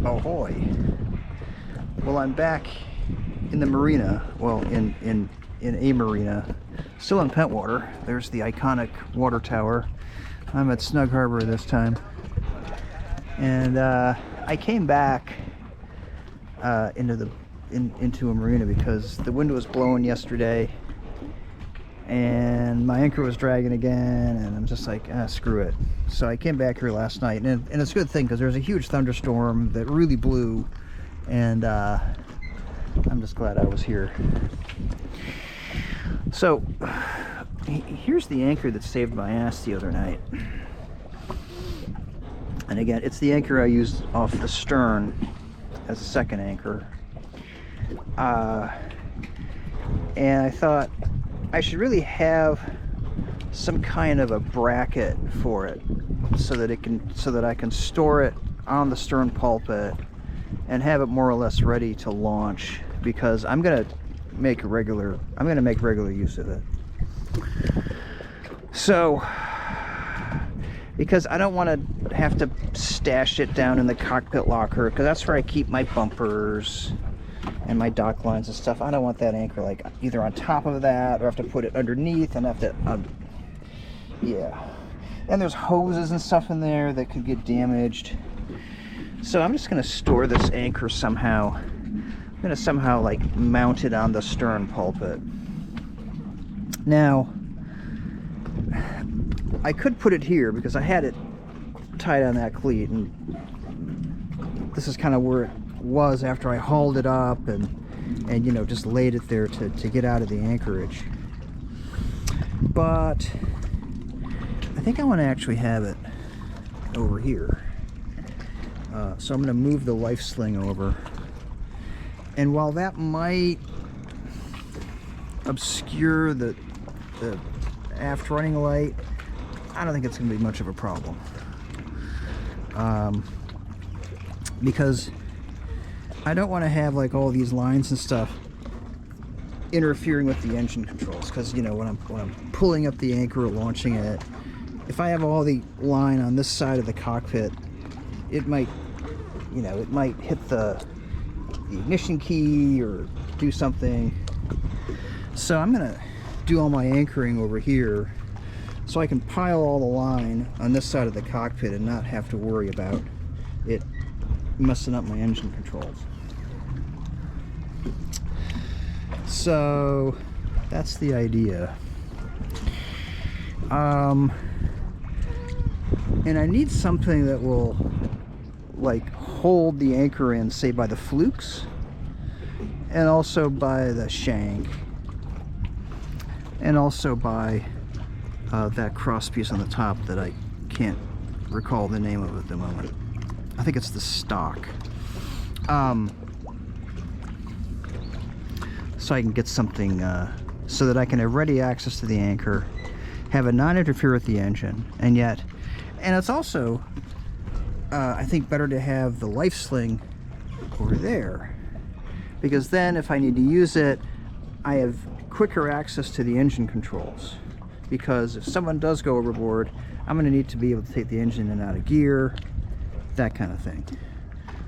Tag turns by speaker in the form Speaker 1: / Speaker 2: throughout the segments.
Speaker 1: Ahoy. Well, I'm back in the marina. Well, in a marina. Still in Pentwater. There's the iconic water tower. I'm at Snug Harbor this time. And I came back into a marina because the wind was blowing yesterday and my anchor was dragging again, and I'm just like, screw it. So I came back here last night, and it's a good thing because there was a huge thunderstorm that really blew, and I'm just glad I was here. So here's the anchor that saved my ass the other night. And again, it's the anchor I used off the stern as a second anchor. And I thought I should really have some kind of a bracket for it so that I can store it on the stern pulpit and have it more or less ready to launch, because I'm gonna make regular use of it. So, because I don't want to have to stash it down in the cockpit locker, because that's where I keep my bumpers and my dock lines and stuff. I don't want that anchor like either on top of that or have to put it underneath and have to yeah. And there's hoses and stuff in there that could get damaged. So I'm just gonna store this anchor somehow. I'm gonna somehow like mount it on the stern pulpit. Now I could put it here because I had it tied on that cleat, and this is kind of where it was after I hauled it up and you know, just laid it there to get out of the anchorage. But I think I want to actually have it over here. So I'm going to move the life sling over, and while that might obscure the aft running light, I don't think it's going to be much of a problem, because I don't want to have like all these lines and stuff interfering with the engine controls, because you know, when I'm pulling up the anchor or launching it, if I have all the line on this side of the cockpit, it might, you know, it might hit the ignition key or do something. So I'm gonna do all my anchoring over here so I can pile all the line on this side of the cockpit and not have to worry about it messing up my engine controls. So that's the idea. And I need something that will like hold the anchor in, say by the flukes, and also by the shank, and also by that cross piece on the top that I can't recall the name of at the moment. I think it's the stock. So I can get something so that I can have ready access to the anchor, have it not interfere with the engine, and it's also I think better to have the life sling over there, because then if I need to use it, I have quicker access to the engine controls, because if someone does go overboard, I'm going to need to be able to take the engine in and out of gear, that kind of thing.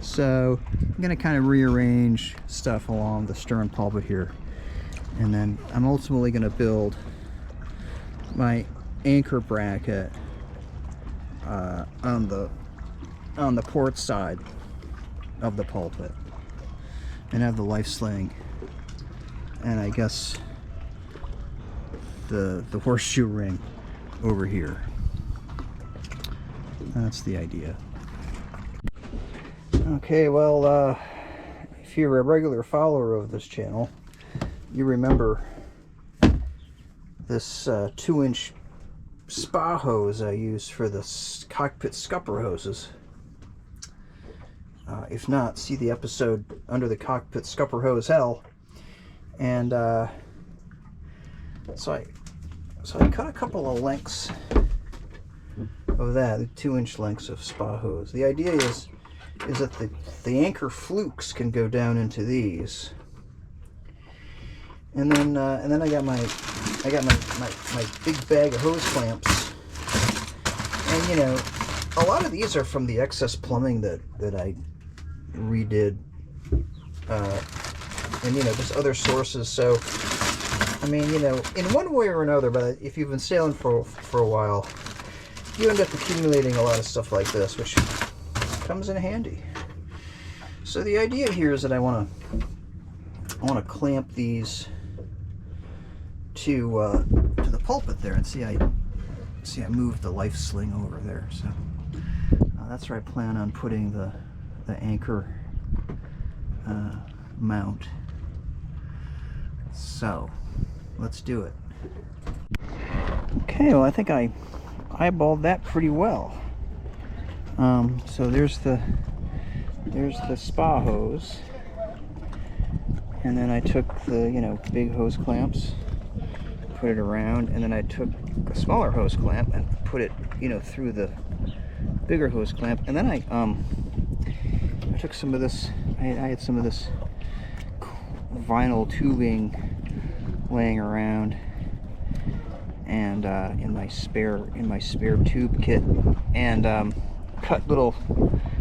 Speaker 1: So I'm going to kind of rearrange stuff along the stern pulpit here, and then I'm ultimately going to build my anchor bracket on the port side of the pulpit, and have the life sling, and I guess the horseshoe ring over here. That's the idea. Okay, well, if you're a regular follower of this channel, you remember this 2-inch spa hose I use for the cockpit scupper hoses. If not, see the episode Under the Cockpit Scupper Hose Hell. And so I cut a couple of lengths of that, the 2-inch lengths of spa hose. The idea is that the anchor flukes can go down into these, and then I got my big bag of hose clamps, and you know, a lot of these are from the excess plumbing that I redid, and you know, just other sources. So I mean, you know, in one way or another, but if you've been sailing for a while, you end up accumulating a lot of stuff like this, which comes in handy. So the idea here is that I want to clamp these to the pulpit there, and see I moved the life sling over there. So that's where I plan on putting the anchor mount. So let's do it. Okay, well, I think I eyeballed that pretty well. So there's the spa hose, and then I took the, you know, big hose clamps, put it around, and then I took a smaller hose clamp and put it, you know, through the bigger hose clamp, and then I took some of this. I had some of this vinyl tubing laying around, and in my spare tube kit, and cut little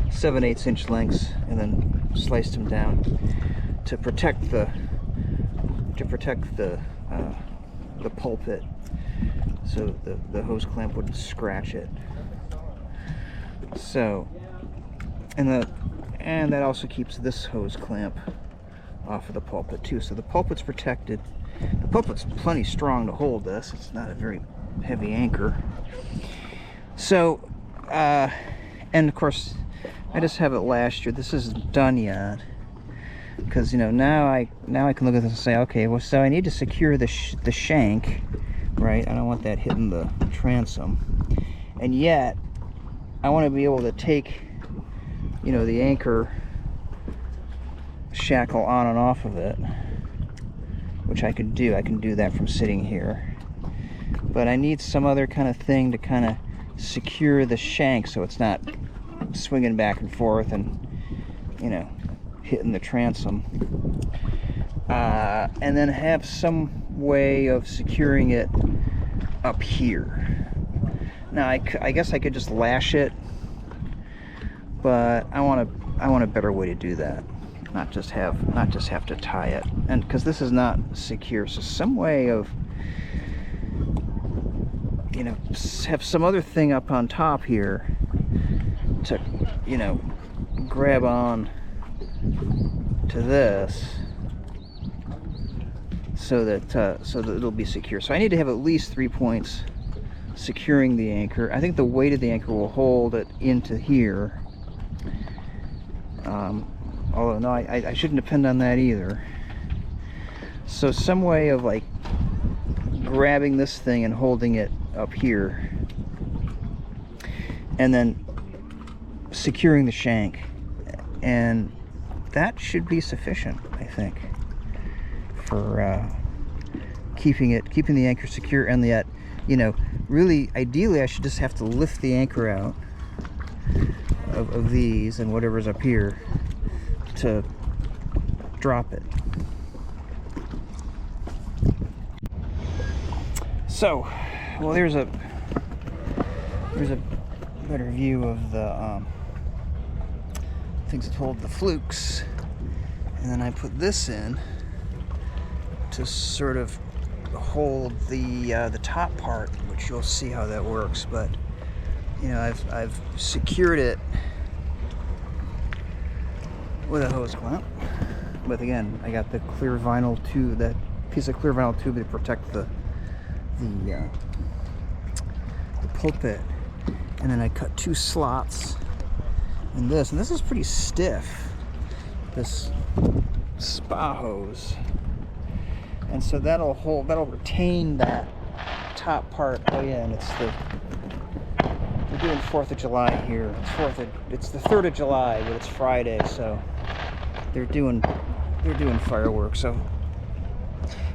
Speaker 1: 7/8 inch lengths, and then sliced them down to protect the pulpit, so the hose clamp wouldn't scratch it. So, and that also keeps this hose clamp off of the pulpit too. So the pulpit's protected. The pulpit's plenty strong to hold this. It's not a very heavy anchor. So, and of course, I just have it lashed here. This isn't done yet, because, you know, now I can look at this and say, okay, well, so I need to secure the shank, right? I don't want that hitting the transom, and yet I want to be able to take, you know, the anchor shackle on and off of it, which I can do. I can do that from sitting here, but I need some other kind of thing to kind of secure the shank so it's not swinging back and forth and, you know, hitting the transom, and then have some way of securing it up here. Now I guess I could just lash it, but I want a better way to do that. Not just have to tie it, and because this is not secure, so some way of, you know, have some other thing up on top here to, you know, grab on to this, so that it'll be secure. So I need to have at least 3 points securing the anchor. I think the weight of the anchor will hold it into here. Although no, I shouldn't depend on that either. So some way of like grabbing this thing and holding it up here, and then securing the shank, and that should be sufficient, I think, for keeping the anchor secure. And yet, you know, really ideally I should just have to lift the anchor out of these and whatever's up here to drop it. So, well, there's a better view of the things that hold the flukes, and then I put this in to sort of hold the top part, which you'll see how that works. But, you know, I've secured it with a hose clamp, but again, I got the clear vinyl tube, that piece of clear vinyl tube to protect the pulpit, and then I cut 2 slots in this, and this is pretty stiff, this spa hose, and so that'll retain that top part. Oh yeah, and we're doing 4th of July here. It's the 3rd of July, but it's Friday, so they're doing fireworks. So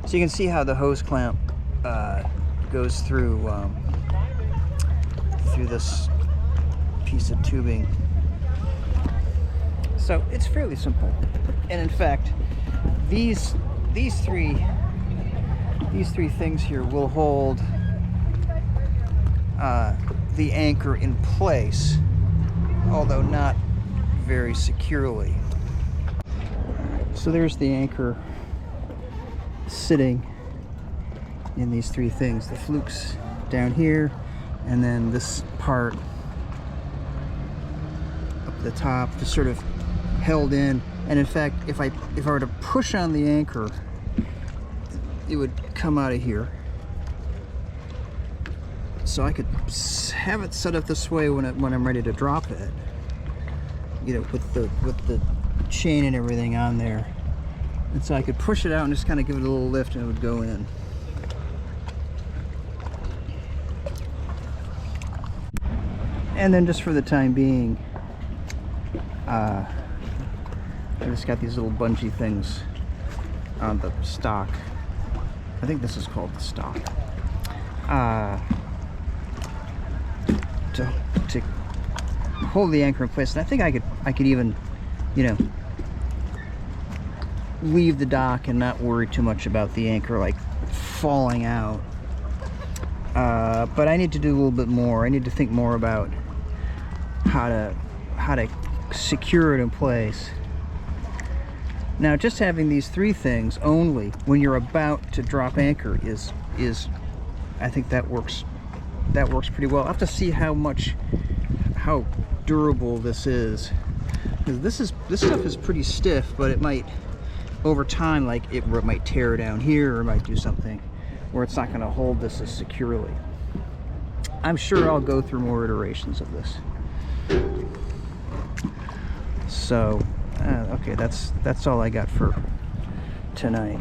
Speaker 1: you can see how the hose clamp goes through this piece of tubing. So it's fairly simple, and in fact, these three things here will hold the anchor in place, although not very securely. So there's the anchor sitting in these three things. The flukes down here, and then this part up at the top, just sort of held in. And in fact, if I were to push on the anchor, it would come out of here. So I could have it set up this way when I'm ready to drop it. You know, with the chain and everything on there. And so I could push it out and just kind of give it a little lift and it would go in. And then just for the time being, I just got these little bungee things on the stock. I think this is called the stock. To hold the anchor in place. And I think I could even, you know, leave the dock and not worry too much about the anchor like falling out. But I need to do a little bit more. I need to think more about how to secure it in place. Now, just having these three things only when you're about to drop anchor is I think that works pretty well. I'll have to see how durable this is, because this stuff is pretty stiff, but it might over time, like it might tear down here, or it might do something where it's not going to hold this as securely. I'm sure I'll go through more iterations of this. So okay, that's all I got for tonight.